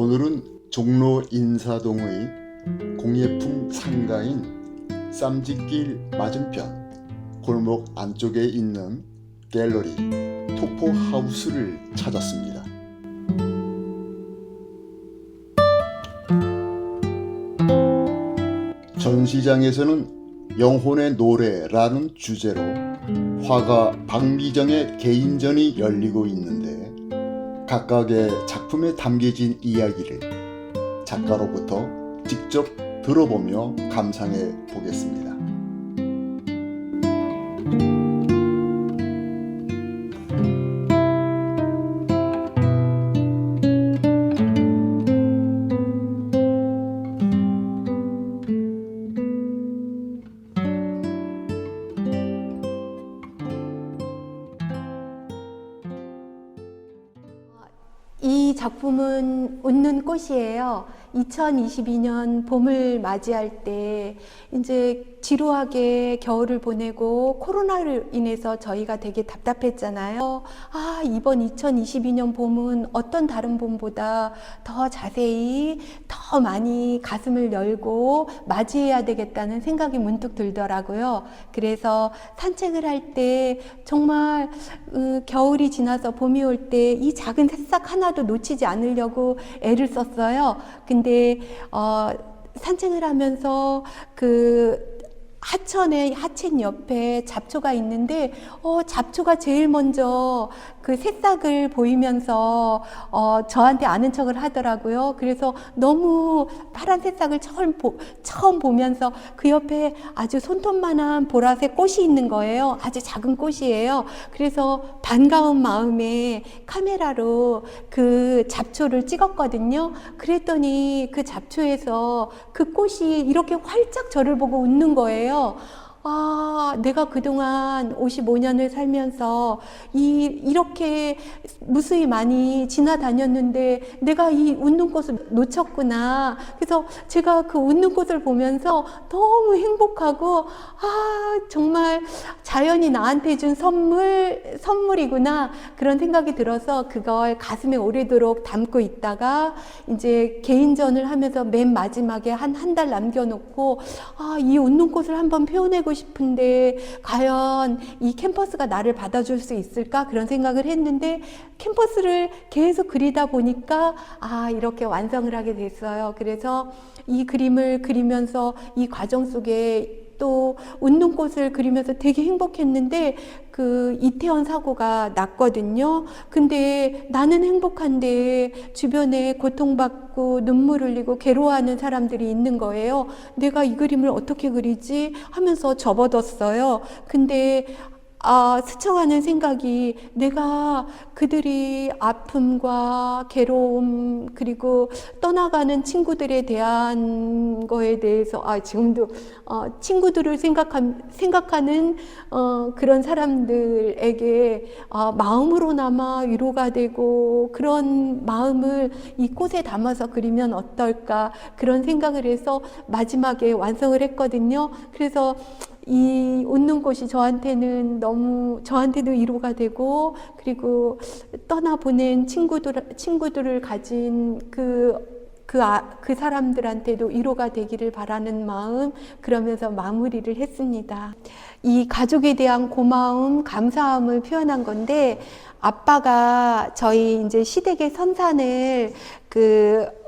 오늘은 종로 인사동의 공예품 상가인 쌈짓길 맞은편 골목 안쪽에 있는 갤러리 토포하우스를 찾았습니다. 전시장에서는 영혼의 노래라는 주제로 화가 박미정의 개인전이 열리고 있는데 각각의 작품에 담겨진 이야기를 작가로부터 직접 들어보며 감상해 보겠습니다. 이 작품은 웃는 꽃이에요. 2022년 봄을 맞이할 때 이제 지루하게 겨울을 보내고 코로나로 인해서 저희가 되게 답답했잖아요. 이번 2022년 봄은 어떤 다른 봄보다 더 자세히 더 많이 가슴을 열고 맞이해야 되겠다는 생각이 문득 들더라고요. 그래서 산책을 할 때 정말 겨울이 지나서 봄이 올 때 이 작은 새싹 하나도 놓치지 않으려고 애를 썼어요. 근데 산책을 하면서 하천 옆에 잡초가 있는데 잡초가 제일 먼저 그 새싹을 보이면서 저한테 아는 척을 하더라고요. 그래서 너무 파란 새싹을 처음 보면서 그 옆에 아주 손톱만한 보라색 꽃이 있는 거예요. 아주 작은 꽃이에요. 그래서 반가운 마음에 카메라로 그 잡초를 찍었거든요. 그랬더니 그 잡초에서 그 꽃이 이렇게 활짝 저를 보고 웃는 거예요. 내가 그동안 55년을 살면서 이렇게 무수히 많이 지나다녔는데 내가 이 웃는 꽃을 놓쳤구나. 그래서 제가 그 웃는 꽃을 보면서 너무 행복하고 정말 자연이 나한테 준 선물이구나 그런 생각이 들어서 그걸 가슴에 오래도록 담고 있다가 이제 개인전을 하면서 맨 마지막에 한 달 남겨놓고 이 웃는 꽃을 한번 표현하고 싶은데 과연 이 캔버스가 나를 받아줄 수 있을까 그런 생각을 했는데 캔버스를 계속 그리다 보니까 이렇게 완성을 하게 됐어요. 그래서 이 그림을 그리면서 이 과정 속에 또 웃는 꽃을 그리면서 되게 행복했는데 그 이태원 사고가 났거든요. 근데 나는 행복한데 주변에 고통받고 눈물 흘리고 괴로워하는 사람들이 있는 거예요. 내가 이 그림을 어떻게 그리지 하면서 접어뒀어요. 근데 스쳐가는 생각이 내가 그들이 아픔과 괴로움 그리고 떠나가는 친구들에 대한 거에 대해서 지금도 친구들을 생각하는 그런 사람들에게 마음으로나마 위로가 되고 그런 마음을 이 꽃에 담아서 그리면 어떨까 그런 생각을 해서 마지막에 완성을 했거든요. 그래서 이 웃는 꽃이 저한테도 위로가 되고 그리고 떠나보낸 친구들을 가진 그 사람들한테도 위로가 되기를 바라는 마음 그러면서 마무리를 했습니다. 이 가족에 대한 고마움, 감사함을 표현한 건데 아빠가 저희 이제 시댁의 선산을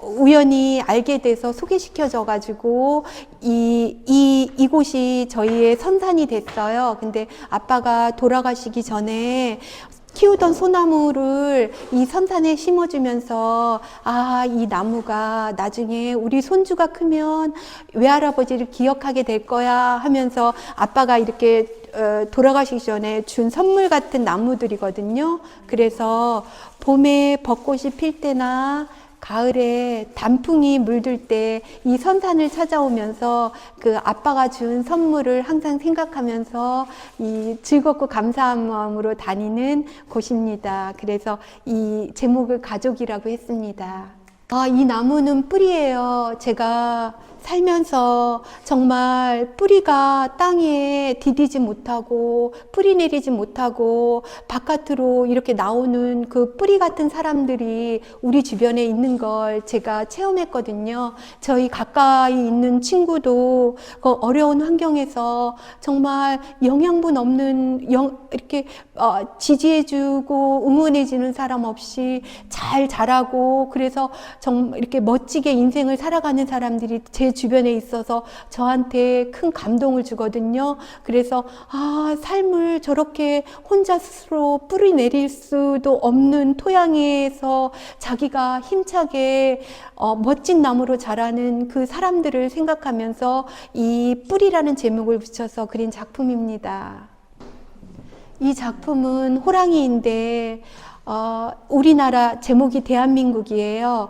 우연히 알게 돼서 소개시켜줘 가지고 이곳이 저희의 선산이 됐어요. 근데 아빠가 돌아가시기 전에 키우던 소나무를 이 선산에 심어주면서 이 나무가 나중에 우리 손주가 크면 외할아버지를 기억하게 될 거야 하면서 아빠가 이렇게 돌아가시기 전에 준 선물 같은 나무들이거든요. 그래서 봄에 벚꽃이 필 때나 가을에 단풍이 물들 때 이 선산을 찾아오면서 그 아빠가 준 선물을 항상 생각하면서 이 즐겁고 감사한 마음으로 다니는 곳입니다. 그래서 이 제목을 가족이라고 했습니다. 이 나무는 뿌리예요. 제가 살면서 정말 뿌리가 땅에 디디지 못하고 뿌리 내리지 못하고 바깥으로 이렇게 나오는 그 뿌리 같은 사람들이 우리 주변에 있는 걸 제가 체험했거든요. 저희 가까이 있는 친구도 그 어려운 환경에서 정말 영양분 없는 이렇게 지지해주고 응원해주는 사람 없이 잘 자라고, 그래서 정말 이렇게 멋지게 인생을 살아가는 사람들이 제 주변에 있어서 저한테 큰 감동을 주거든요. 그래서 삶을 저렇게 혼자 스스로 뿌리 내릴 수도 없는 토양에서 자기가 힘차게 멋진 나무로 자라는 그 사람들을 생각하면서 이 뿌리라는 제목을 붙여서 그린 작품입니다. 이 작품은 호랑이인데 우리나라 제목이 대한민국이에요.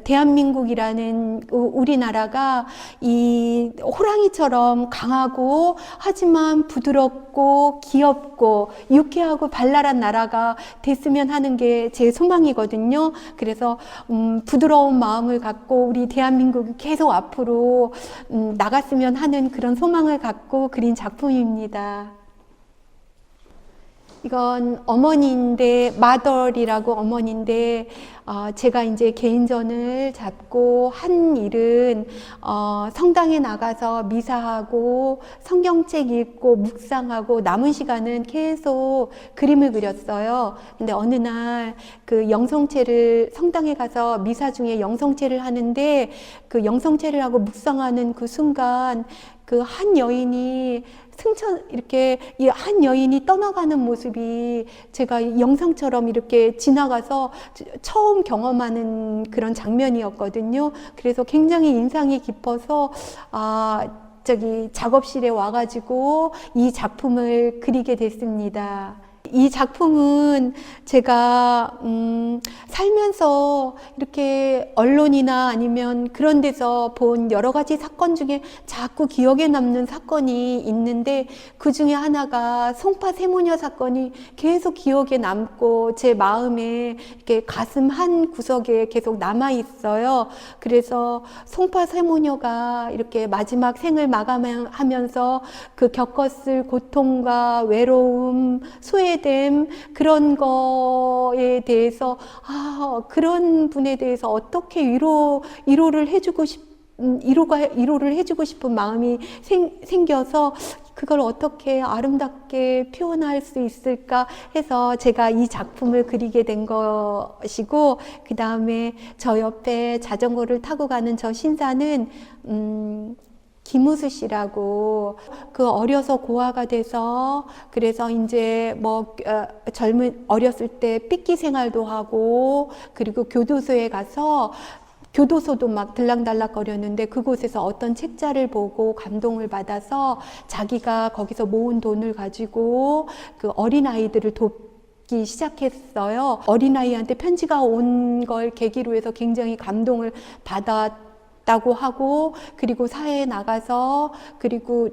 대한민국이라는 우리나라가 이 호랑이처럼 강하고 하지만 부드럽고 귀엽고 유쾌하고 발랄한 나라가 됐으면 하는 게 제 소망이거든요. 그래서 부드러운 마음을 갖고 우리 대한민국이 계속 앞으로 나갔으면 하는 그런 소망을 갖고 그린 작품입니다. 이건 어머니인데, 마덜이라고 어머니인데, 제가 이제 개인전을 잡고 한 일은, 성당에 나가서 미사하고, 성경책 읽고, 묵상하고, 남은 시간은 계속 그림을 그렸어요. 근데 어느 날 그 영성체를, 성당에 가서 미사 중에 영성체를 하는데, 그 영성체를 하고 묵상하는 그 순간, 그 한 여인이 이렇게 이 한 여인이 떠나가는 모습이 제가 영상처럼 이렇게 지나가서 처음 경험하는 그런 장면이었거든요. 그래서 굉장히 인상이 깊어서 작업실에 와가지고 이 작품을 그리게 됐습니다. 이 작품은 제가 살면서 이렇게 언론이나 아니면 그런 데서 본 여러 가지 사건 중에 자꾸 기억에 남는 사건이 있는데, 그 중에 하나가 송파 세모녀 사건이 계속 기억에 남고 제 마음에 이렇게 가슴 한 구석에 계속 남아 있어요. 그래서 송파 세모녀가 이렇게 마지막 생을 마감하면서 그 겪었을 고통과 외로움, 소외됨, 그런 거에 대해서 그런 분에 대해서 어떻게 위로를 해주고 싶은 마음이 생겨서 그걸 어떻게 아름답게 표현할 수 있을까 해서 제가 이 작품을 그리게 된 것이고, 그 다음에 저 옆에 자전거를 타고 가는 저 신사는 김우수 씨라고, 그 어려서 고아가 돼서, 그래서 이제 어렸을 때 삐끼 생활도 하고, 그리고 교도소에 가서 교도소도 막 들락달락거렸는데, 그곳에서 어떤 책자를 보고 감동을 받아서 자기가 거기서 모은 돈을 가지고 그 어린아이들을 돕기 시작했어요. 어린아이한테 편지가 온 걸 계기로 해서 굉장히 감동을 받았다고 하고, 그리고 사회에 나가서, 그리고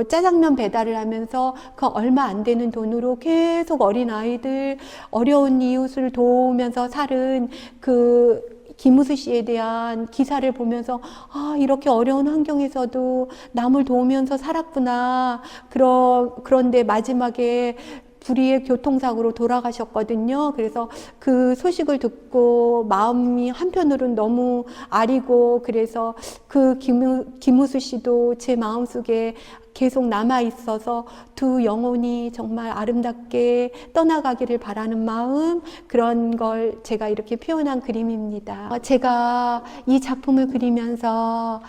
짜장면 배달을 하면서 그 얼마 안 되는 돈으로 계속 어린아이들, 어려운 이웃을 도우면서 살은 그 김우수 씨에 대한 기사를 보면서 이렇게 어려운 환경에서도 남을 도우면서 살았구나. 그런데 마지막에 불의의 교통사고로 돌아가셨거든요. 그래서 그 소식을 듣고 마음이 한편으로는 너무 아리고, 그래서 그 김우수 씨도 제 마음속에 계속 남아 있어서 두 영혼이 정말 아름답게 떠나가기를 바라는 마음, 그런 걸 제가 이렇게 표현한 그림입니다. 제가 이 작품을 그리면서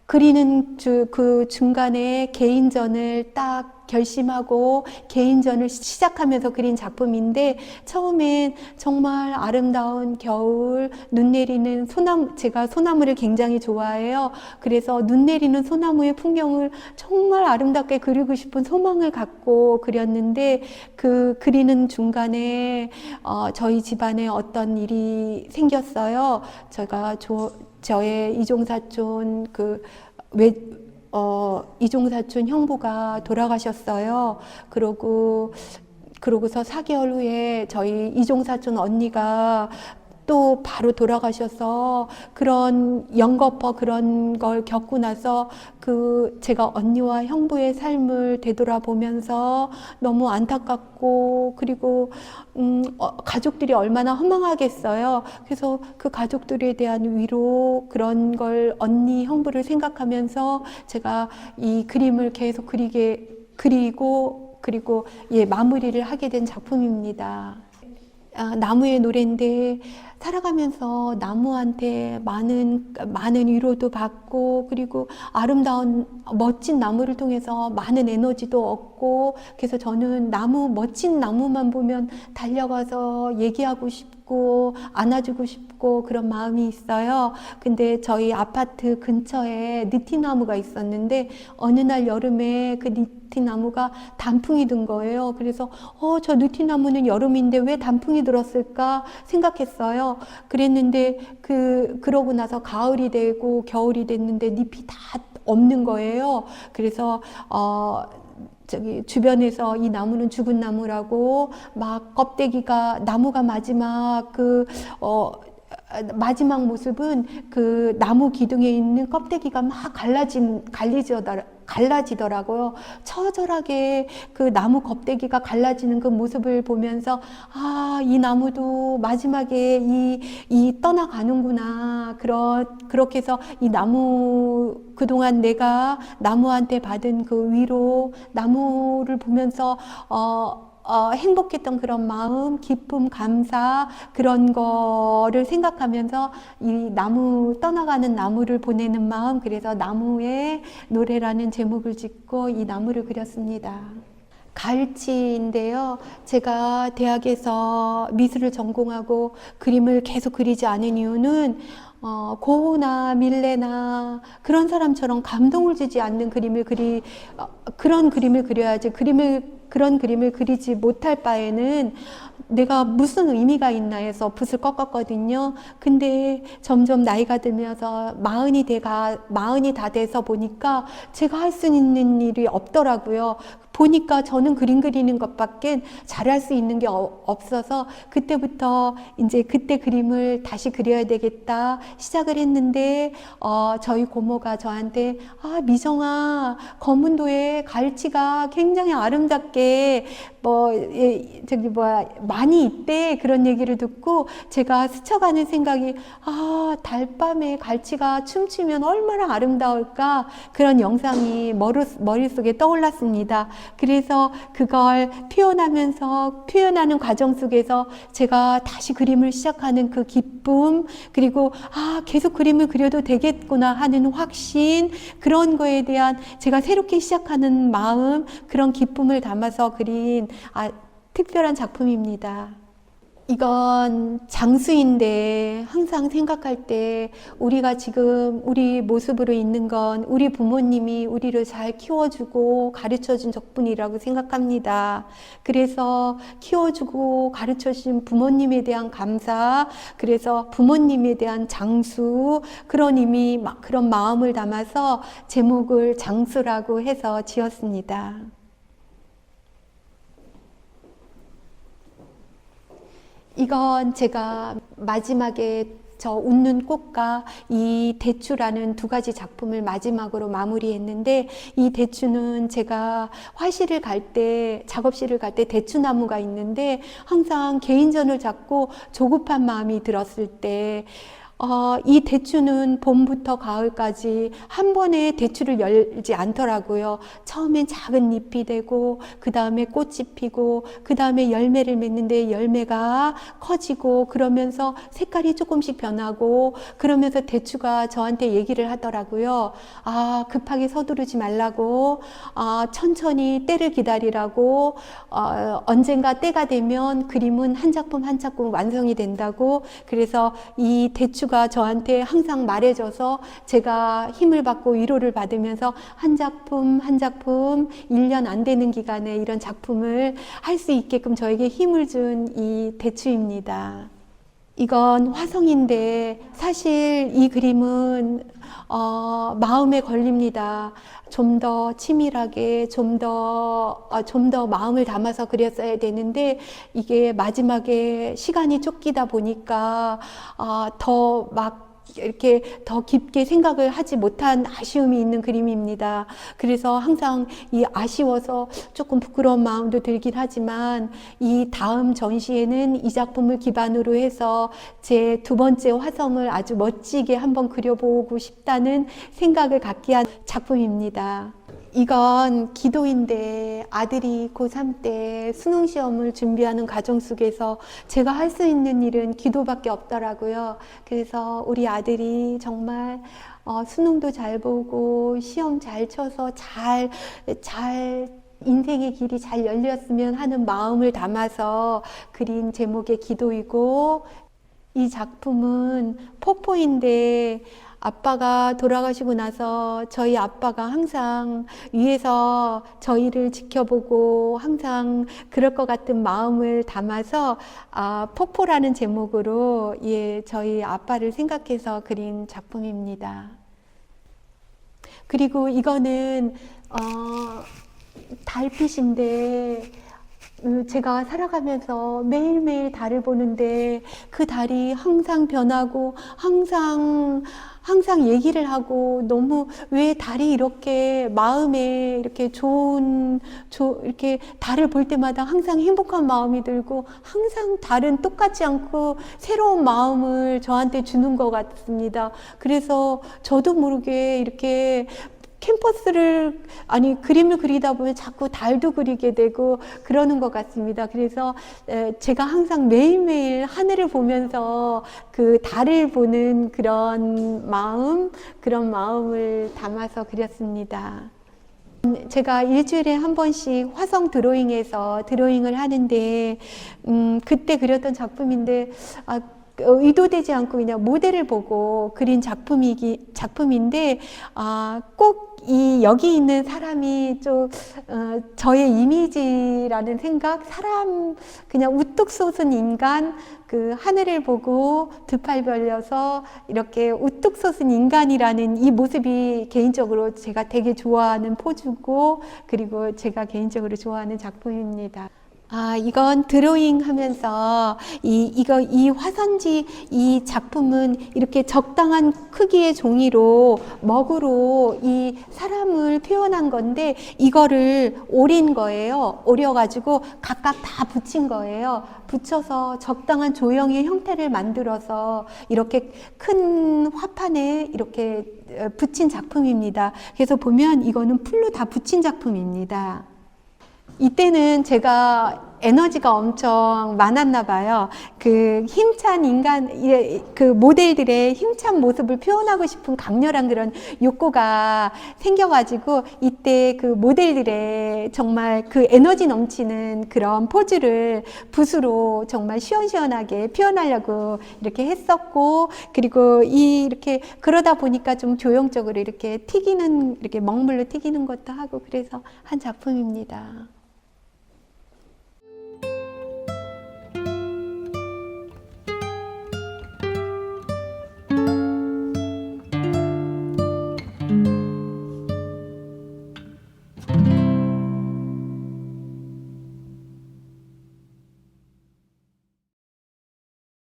그리는 그 중간에 개인전을 딱 결심하고 개인전을 시작하면서 그린 작품인데, 처음엔 정말 아름다운 겨울, 눈 내리는 소나무, 제가 소나무를 굉장히 좋아해요. 그래서 눈 내리는 소나무의 풍경을 정말 아름답게 그리고 싶은 소망을 갖고 그렸는데, 그 그리는 중간에 저희 집안에 어떤 일이 생겼어요. 저의 이종사촌 이종사촌 형부가 돌아가셨어요. 그러고서 4개월 후에 저희 이종사촌 언니가 또 바로 돌아가셔서 그런 연거푸 그런 걸 겪고 나서 제가 언니와 형부의 삶을 되돌아보면서 너무 안타깝고, 그리고 가족들이 얼마나 허망하겠어요. 그래서 그 가족들에 대한 위로, 그런 걸 언니, 형부를 생각하면서 제가 이 그림을 계속 그리고 마무리를 하게 된 작품입니다. 나무의 노래인데, 살아가면서 나무한테 많은 위로도 받고, 그리고 아름다운 멋진 나무를 통해서 많은 에너지도 얻고, 그래서 저는 멋진 나무만 보면 달려가서 얘기하고 싶고 안아주고 싶고 그런 마음이 있어요. 근데 저희 아파트 근처에 느티나무가 있었는데 어느 날 여름에 그 느티나무가 단풍이 든 거예요. 그래서 저 느티나무는 여름인데 왜 단풍이 들었을까 생각했어요. 그랬는데 그러고 나서 가을이 되고 겨울이 됐는데 잎이 다 없는 거예요. 그래서 주변에서 이 나무는 죽은 나무라고 막 나무가 마지막 모습은 그 나무 기둥에 있는 껍데기가 막 갈라지더라고요. 처절하게 그 나무 껍데기가 갈라지는 그 모습을 보면서 이 나무도 마지막에 이 떠나가는구나. 그렇게 해서 이 나무, 그동안 내가 나무한테 받은 그 위로, 나무를 보면서 행복했던 그런 마음, 기쁨, 감사, 그런 거를 생각하면서 이 떠나가는 나무를 보내는 마음, 그래서 나무의 노래라는 제목을 짓고 이 나무를 그렸습니다. 가을치인데요. 제가 대학에서 미술을 전공하고 그림을 계속 그리지 않은 이유는 고흐나 밀레나 그런 사람처럼 감동을 주지 않는 그런 그림을 그려야지. 그런 그림을 그리지 못할 바에는 내가 무슨 의미가 있나 해서 붓을 꺾었거든요. 근데 점점 나이가 들면서 마흔이 다 돼서 보니까 제가 할 수 있는 일이 없더라고요. 보니까 저는 그림 그리는 것밖에 잘할 수 있는 게 없어서 그때부터 이제 그때 그림을 다시 그려야 되겠다 시작을 했는데 저희 고모가 저한테 미정아, 거문도에 가을치가 굉장히 아름답게 많이 있대, 그런 얘기를 듣고 제가 스쳐가는 생각이 달밤에 갈치가 춤추면 얼마나 아름다울까, 그런 영상이 머릿속에 떠올랐습니다. 그래서 그걸 표현하는 과정 속에서 제가 다시 그림을 시작하는 그 기쁨, 그리고 계속 그림을 그려도 되겠구나 하는 확신, 그런 거에 대한 제가 새롭게 시작하는 마음, 그런 기쁨을 담아서 그린 특별한 작품입니다. 이건 장수인데 항상 생각할 때 우리가 지금 우리 모습으로 있는 건 우리 부모님이 우리를 잘 키워주고 가르쳐준 덕분이라고 생각합니다. 그래서 키워주고 가르쳐주신 부모님에 대한 감사, 그래서 부모님에 대한 장수, 그런 마음을 담아서 제목을 장수라고 해서 지었습니다. 이건 제가 마지막에 저 웃는 꽃과 이 대추라는 두 가지 작품을 마지막으로 마무리했는데, 이 대추는 제가 작업실을 갈 때 대추나무가 있는데 항상 개인전을 잡고 조급한 마음이 들었을 때 이 대추는 봄부터 가을까지 한 번에 대추를 열지 않더라고요. 처음엔 작은 잎이 되고, 그 다음에 꽃이 피고, 그 다음에 열매를 맺는데 열매가 커지고, 그러면서 색깔이 조금씩 변하고, 그러면서 대추가 저한테 얘기를 하더라고요. 급하게 서두르지 말라고, 천천히 때를 기다리라고, 언젠가 때가 되면 그림은 한 작품 한 작품 완성이 된다고. 그래서 이 대추가 저한테 항상 말해줘서 제가 힘을 받고 위로를 받으면서 한 작품 한 작품 1년 안 되는 기간에 이런 작품을 할 수 있게끔 저에게 힘을 준 이 대추입니다. 이건 화성인데 사실 이 그림은 마음에 걸립니다. 좀 더 치밀하게, 좀 더 마음을 담아서 그렸어야 되는데 이게 마지막에 시간이 쫓기다 보니까 더 막 이렇게 더 깊게 생각을 하지 못한 아쉬움이 있는 그림입니다. 그래서 항상 이 아쉬워서 조금 부끄러운 마음도 들긴 하지만 이 다음 전시회는 이 작품을 기반으로 해서 제 두 번째 화성을 아주 멋지게 한번 그려보고 싶다는 생각을 갖게 한 작품입니다. 이건 기도인데 아들이 고3 때 수능 시험을 준비하는 과정 속에서 제가 할 수 있는 일은 기도밖에 없더라고요. 그래서 우리 아들이 정말 수능도 잘 보고 시험 잘 쳐서 잘 인생의 길이 잘 열렸으면 하는 마음을 담아서 그린 제목의 기도이고, 이 작품은 폭포인데 아빠가 돌아가시고 나서 저희 아빠가 항상 위에서 저희를 지켜보고 항상 그럴 것 같은 마음을 담아서 폭포라는 제목으로 저희 아빠를 생각해서 그린 작품입니다. 그리고 이거는 달빛인데 제가 살아가면서 매일매일 달을 보는데 그 달이 항상 변하고 항상 얘기를 하고, 너무 왜 달이 이렇게 마음에 이렇게 이렇게 달을 볼 때마다 항상 행복한 마음이 들고, 항상 달은 똑같지 않고 새로운 마음을 저한테 주는 것 같습니다. 그래서 저도 모르게 이렇게 그림을 그리다 보면 자꾸 달도 그리게 되고 그러는 것 같습니다. 그래서 제가 항상 매일매일 하늘을 보면서 그 달을 보는 그런 마음을 담아서 그렸습니다. 제가 일주일에 한 번씩 화성 드로잉에서 드로잉을 하는데, 그때 그렸던 작품인데, 의도되지 않고 그냥 모델을 보고 그린 작품인데, 꼭 여기 있는 사람이 좀 저의 이미지라는 생각, 그냥 우뚝 솟은 인간, 그 하늘을 보고 두 팔 벌려서 이렇게 우뚝 솟은 인간이라는 이 모습이 개인적으로 제가 되게 좋아하는 포즈고, 그리고 제가 개인적으로 좋아하는 작품입니다. 이건 드로잉 하면서 이 화선지 이 작품은 이렇게 적당한 크기의 종이로 먹으로 이 사람을 표현한 건데, 이거를 오린 거예요. 오려가지고 각각 다 붙인 거예요. 붙여서 적당한 조형의 형태를 만들어서 이렇게 큰 화판에 이렇게 붙인 작품입니다. 그래서 보면 이거는 풀로 다 붙인 작품입니다. 이때는 제가 에너지가 엄청 많았나 봐요. 그 힘찬 그 모델들의 힘찬 모습을 표현하고 싶은 강렬한 그런 욕구가 생겨가지고, 이때 그 모델들의 정말 그 에너지 넘치는 그런 포즈를 붓으로 정말 시원시원하게 표현하려고 이렇게 했었고, 그리고 이렇게 그러다 보니까 좀 조형적으로 이렇게 먹물로 튀기는 것도 하고, 그래서 한 작품입니다.